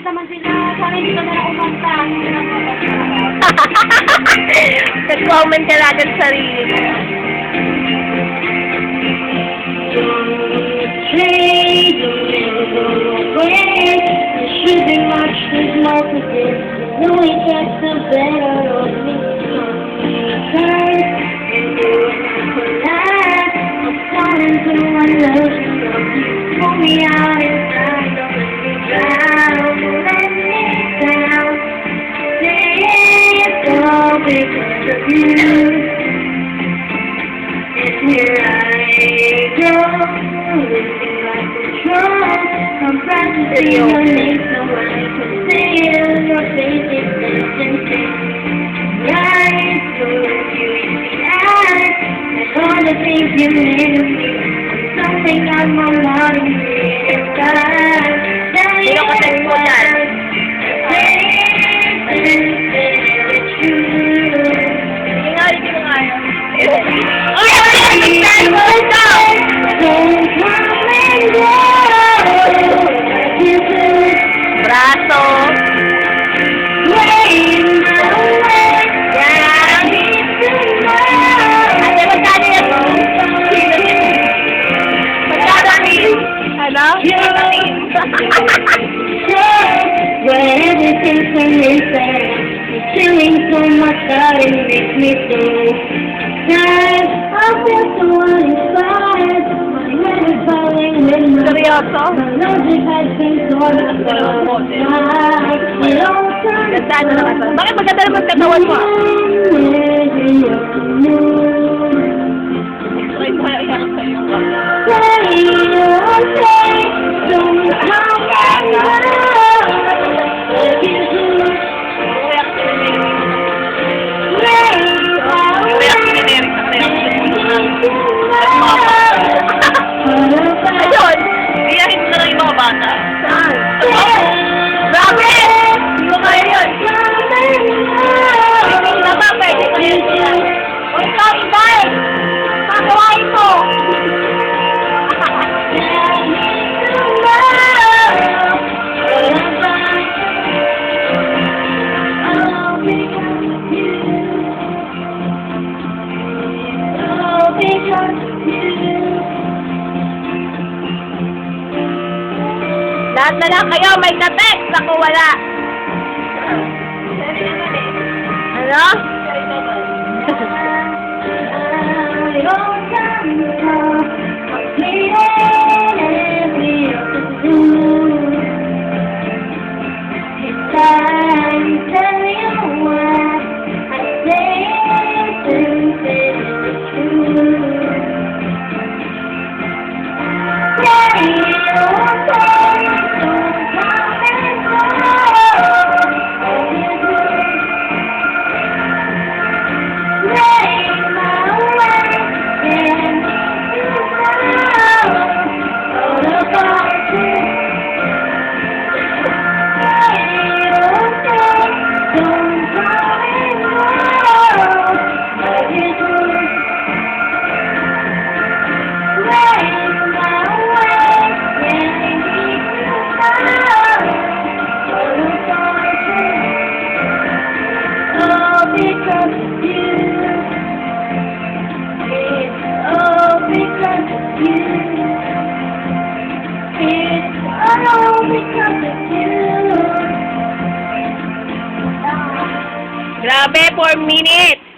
naman sila. Sana hindi ka na kumanta. Nag-comment ka lang sa sarili mo. Should be much, there's more to this. No, it gets the better of me. I'm falling to my love. Pull me out inside, don't let me drown. Let me down. It's all because of you. And here I go, losing my control. I'm practicing your name so I can say it. Your face is dancing. Right, so if you eat me out, and all the things you made of me, something on my mind is time. Sino ka sa mo dyan? Ingaliti mo nga yun. Ay! Ay! Braso. Ate, magkano yan? Magkano? When everything's missing, it's feeling so much that it makes me so sad. I feel so uninspired. My head is falling with my Seryoso? logic has been sort of Ganda na naman ito. Bakit maganda naman katawan mo? Try mo kaya iyak sa iyo. Ayun! Iyahin mo na lang yung mga bata. Saan? Grabe! Hindi ko kaya yun. Tama, pwede ko yun. Huwag ka, Ibay! Magawain mo! Lahat na lang kayo, may ka-text. Ako wala. Ano? Grabe, 4 minutes!